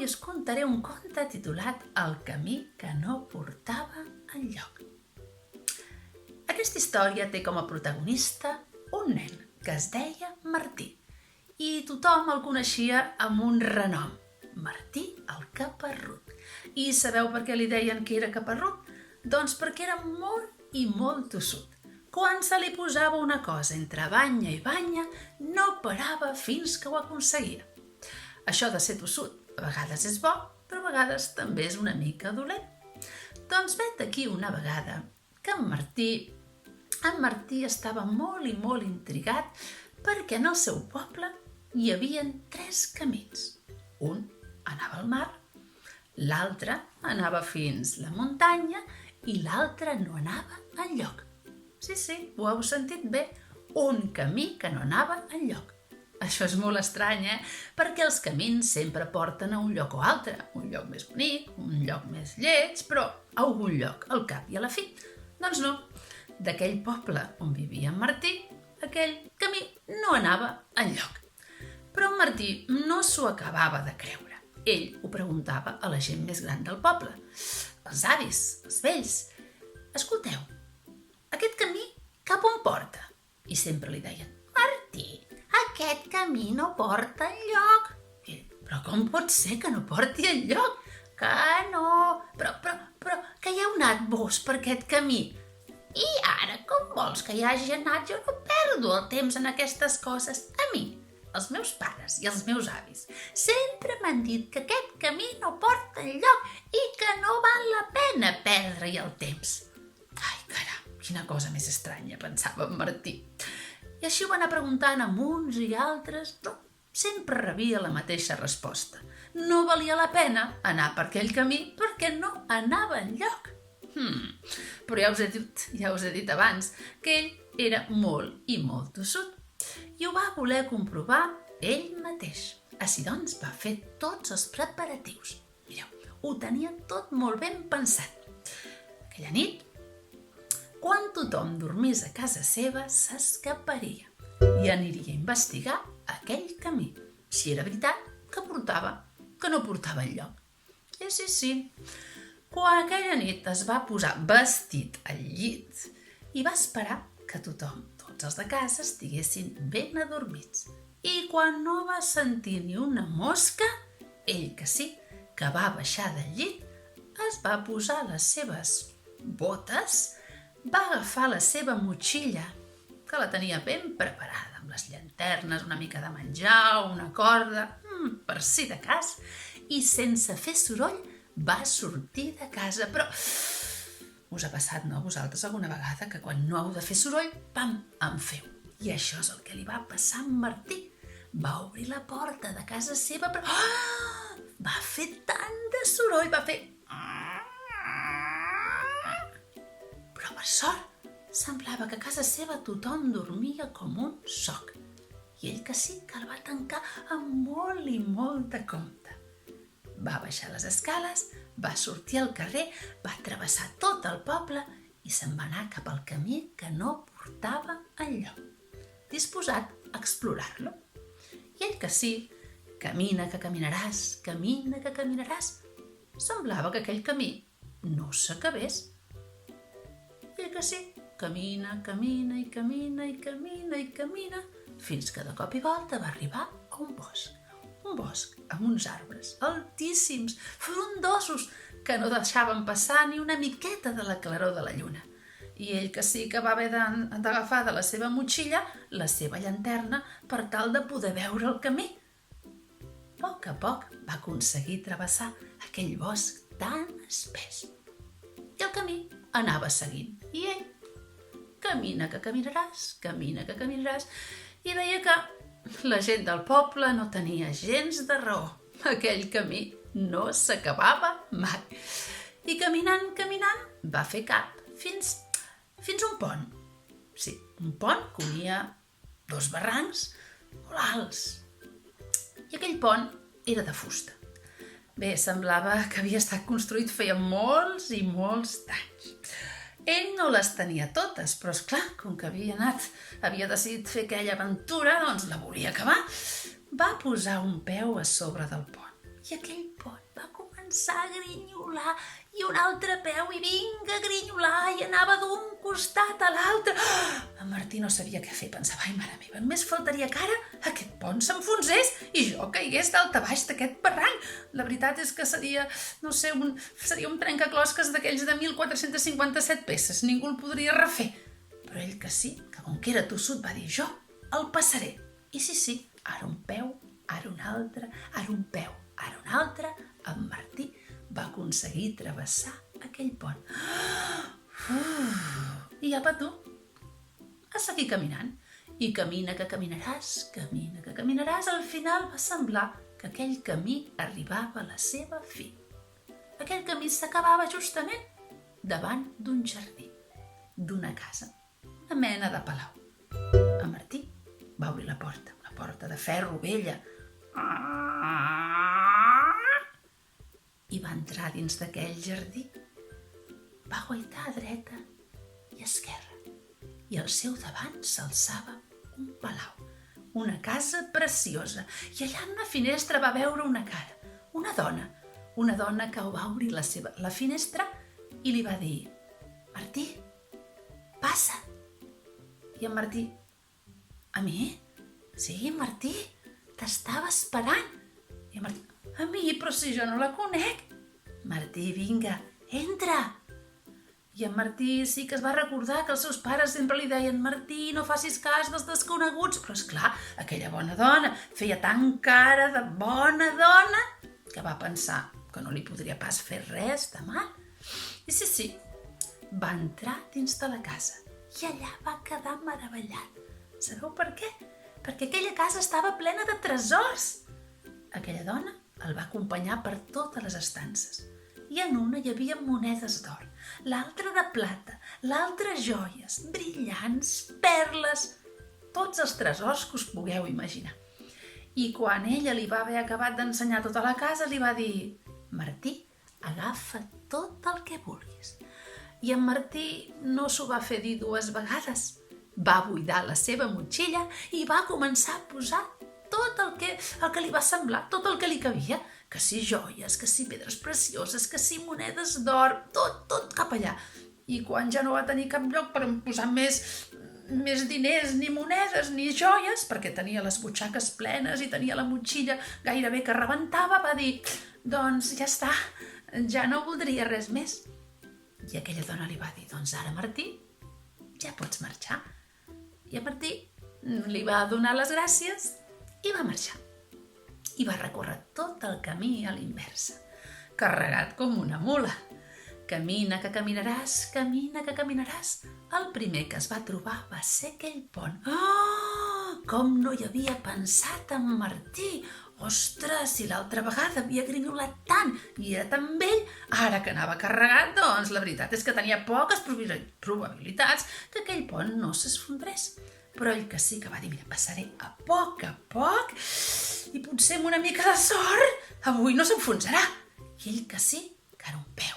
Avui us contaré un conte titulat El camí que no portava enlloc. Aquesta història té com a protagonista un nen que es deia Martí i tothom el coneixia amb un renom, Martí el Caparrut. I sabeu per què li deien que era caparrut? Doncs perquè era molt i molt tossut. Quan se li posava una cosa entre banya i banya, no parava fins que ho aconseguia. Això de ser tossut a vegades és bo, però a vegades també és una mica dolent. Doncs vet aquí una vegada que en Martí estava molt i molt intrigat perquè en el seu poble hi havia 3 camins. Un anava al mar, l'altre anava fins la muntanya i l'altre no anava enlloc. Sí, ho heu sentit bé, un camí que no anava enlloc. Això és molt estrany, Perquè els camins sempre porten a un lloc o altre, un lloc més bonic, un lloc més lleig, però a algun lloc, al cap i a la fi. Doncs no, d'aquell poble on vivia en Martí, aquell camí no anava enlloc. Però en Martí no s'ho acabava de creure. Ell ho preguntava a la gent més gran del poble, els avis, els vells. Escolteu, aquest camí cap on porta? I sempre li deien, Martí, aquest camí no porta enlloc. Però com pot ser que no porti enlloc? Que no, però que hi heu anat vos per aquest camí. I ara, com vols que hi hagi anat? Jo no perdo el temps en aquestes coses. A mi, els meus pares i els meus avis sempre m'han dit que aquest camí no porta enlloc i que no val la pena perdre-hi el temps. Ai, caram, quina cosa més estranya, pensava en Martí. I així ho va anar preguntant a uns i altres, però sempre rebia la mateixa resposta. No valia la pena anar per aquell camí perquè no anava enlloc. Però ja us he dit abans que ell era molt i molt tossut i ho va voler comprovar ell mateix. Així doncs va fer tots els preparatius. Mireu, ho tenia tot molt ben pensat. Aquella nit, quan tothom dormís a casa seva, s'escaparia i aniria a investigar aquell camí, si era veritat que no portava enlloc. I sí, quan aquella nit es va posar vestit al llit i va esperar que tothom, tots els de casa, estiguessin ben adormits. I quan no va sentir ni una mosca, ell que sí, que va baixar del llit, es va posar les seves botes, va agafar la seva motxilla, que la tenia ben preparada, amb les llanternes, una mica de menjar, una corda, per si de cas, i sense fer soroll va sortir de casa. Però us ha passat, no, a vosaltres alguna vegada, que quan no heu de fer soroll, pam, en feu. I això és el que li va passar a en Martí. Va obrir la porta de casa seva, però va fer tant de soroll, va fer... Però per sort, semblava que a casa seva tothom dormia com un soc. I ell que sí que el va tancar amb molt i molt de compte. Va baixar les escales, va sortir al carrer, va travessar tot el poble i se'n va anar cap al camí que no portava enlloc, disposat a explorar-lo. I ell que sí, camina que caminaràs, semblava que aquell camí no s'acabés. I ell que sí, camina, fins que de cop i volta va arribar a un bosc amb uns arbres altíssims, frondosos, que no deixaven passar ni una miqueta de la claror de la lluna. I ell que sí que va haver d'agafar de la seva motxilla la seva llanterna per tal de poder veure el camí. A poc va aconseguir travessar aquell bosc tan espès. I el camí anava seguint. I ell, camina que caminaràs, i veia que la gent del poble no tenia gens de raó. Aquell camí no s'acabava mai. I caminant, va fer cap fins a un pont. Sí, un pont que unia 2 barrancs molt alts. I aquell pont era de fusta. Bé, semblava que havia estat construït feia molts i molts d'anys. Ell no les tenia totes, però esclar, com que havia decidit fer aquella aventura, doncs la volia acabar. Va posar un peu a sobre del pont I aquell pont va començar a grinyolar i un altre peu i vinga a grinyolar i anava d'un costat a l'altre. En Martí no sabia què fer, pensava, ai, mare meva, només faltaria que ara aquest pont s'enfonsés i jo caigués d'alta baix d'aquest barranc. La veritat és que seria, no sé, seria un trencaclosques d'aquells de 1457 peces, ningú el podria refer. Però ell que sí, que com que era tossut va dir, jo el passaré. I sí, ara un peu, ara un altre, ara un peu, ara un altre, en Martí va aconseguir travessar aquell pont. I apa tu, a seguir caminant. I camina que caminaràs, al final va semblar que aquell camí arribava a la seva fi. Aquell camí s'acabava justament davant d'un jardí, d'una casa, una mena de palau. En Martí va obrir la porta de ferro vella, i va entrar dins d'aquell jardí. Va guaitar a dreta i a esquerra i al seu davant s'alçava un palau, una casa preciosa, i allà en una finestra va veure una cara, una dona que va obrir la finestra i li va dir, Martí, passa. I en Martí, a mi? Sí, Martí, t'estava esperant. I en Martí, a mi? Però si jo no la conec. Martí, vinga, entra. I en Martí sí que es va recordar que els seus pares sempre li deien Martí, no facis cas dels desconeguts. Però esclar, aquella bona dona feia tan cara de bona dona que va pensar que no li podria pas fer res de mal. I sí, va entrar dins de la casa i allà va quedar meravellat. Sabeu per què? Perquè aquella casa estava plena de tresors. Aquella dona el va acompanyar per totes les estances. I en una hi havia monedes d'or, l'altra de plata, l'altra joies, brillants, perles, tots els tresors que us pugueu imaginar. I quan ella li va haver acabat d'ensenyar tota la casa, li va dir Martí, agafa tot el que vulguis. I en Martí no s'ho va fer dir dues vegades. Va buidar la seva motxilla i va començar a posar tot el que li va semblar, tot el que li cabia, que si joies, que si pedres precioses, que si monedes d'or, tot cap allà. I quan ja no va tenir cap lloc per posar més diners, ni monedes, ni joies, perquè tenia les butxaques plenes i tenia la motxilla gairebé que rebentava, va dir, doncs ja està, ja no voldria res més. I aquella dona li va dir, doncs ara, Martí, ja pots marxar. I a Martí li va donar les gràcies i va marxar. I va recórrer tot el camí a l'inversa, carregat com una mula. Camina que caminaràs, el primer que es va trobar va ser aquell pont. Oh, com no hi havia pensat en Martí! Ostres, si l'altra vegada havia grinyolat tant i era tan vell, ara que anava carregat, doncs la veritat és que tenia poques probabilitats que aquell pont no s'esfondrés. Però ell que sí que va dir, mira, passaré a poc i potser amb una mica de sort avui no s'enfonsarà. I ell que sí, que ara un peu,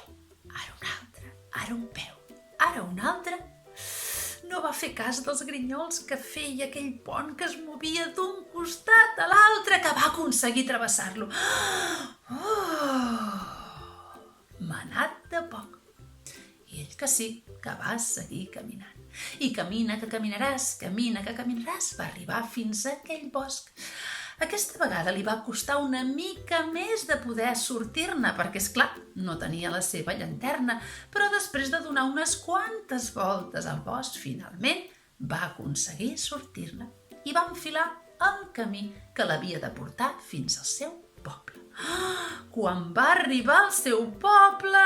ara un altre, ara un peu, ara un altre. No va fer cas dels grinyols que feia aquell pont que es movia d'un costat a l'altre, que va aconseguir travessar-lo. M'ha anat de poc. I ell que sí, que va seguir caminant. I camina que caminaràs, va arribar fins a aquell bosc. Aquesta vegada li va costar una mica més de poder sortir-ne, perquè, esclar, no tenia la seva llanterna, però després de donar unes quantes voltes al bosc, finalment va aconseguir sortir-ne i va enfilar el camí que l'havia de portar fins al seu poble. Quan va arribar al seu poble...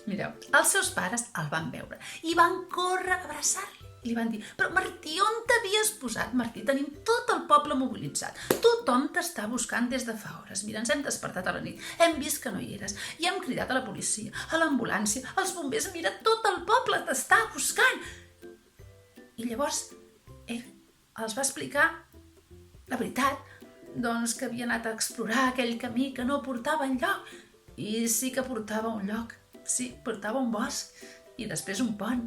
Mireu, els seus pares el van veure i van córrer a abraçar-li. I li van dir, però Martí, on t'havies posat? Martí, tenim tot el poble mobilitzat. Tothom t'està buscant des de fa hores. Mira, ens hem despertat a la nit, hem vist que no hi eres i hem cridat a la policia, a l'ambulància, als bombers. Mira, tot el poble t'està buscant. I llavors ell els va explicar la veritat, doncs que havia anat a explorar aquell camí que no portava enlloc. I sí que portava un lloc. Sí, portava un bosc i després un pont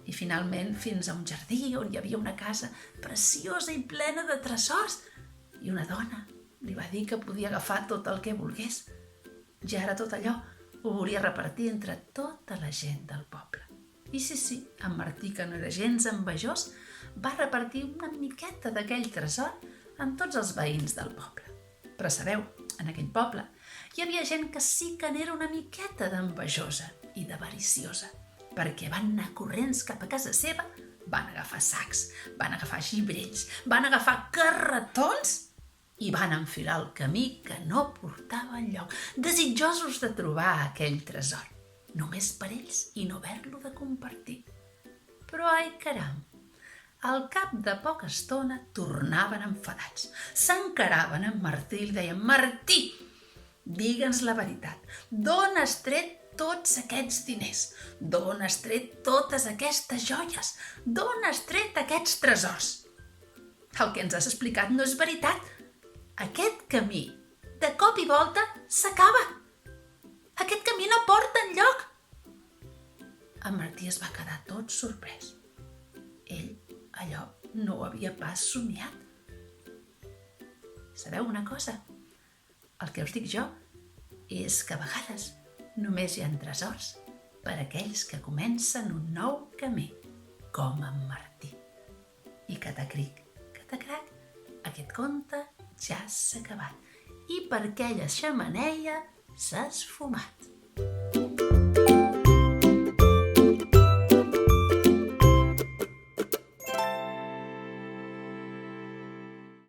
i finalment fins a un jardí on hi havia una casa preciosa i plena de tresors i una dona Li va dir que podia agafar tot el que volgués. Ja ara tot allò ho volia repartir entre tota la gent del poble. I sí, en Martí, que no era gens envejós, va repartir una miqueta d'aquell tresor amb tots els veïns del poble. Però sabeu, en aquell poble hi havia gent que sí que n'era una miqueta d'envejosa i d'avariciosa, perquè van anar corrents cap a casa seva, van agafar sacs, van agafar gibrells, van agafar carretons i van enfilar el camí que no portava enlloc, desitjosos de trobar aquell tresor, només per ells i no haver-lo de compartir. Però, ai caram, al cap de poca estona tornaven enfadats, s'encaraven amb Martí i li deien: «Martí, digue'ns la veritat, d'on has tret tots aquests diners? D'on has tret totes aquestes joies? D'on has tret aquests tresors? El que ens has explicat no és veritat. Aquest camí, de cop i volta, s'acaba. Aquest camí no porta enlloc». En Martí es va quedar tot sorprès. Ell allò no ho havia pas somiat. Sabeu una cosa? El que us dic jo és que a vegades només hi ha tresors per a aquells que comencen un nou camí, com en Martí. I catacric, catacrac, aquest conte ja s'ha acabat i per aquella xemeneia s'ha esfumat.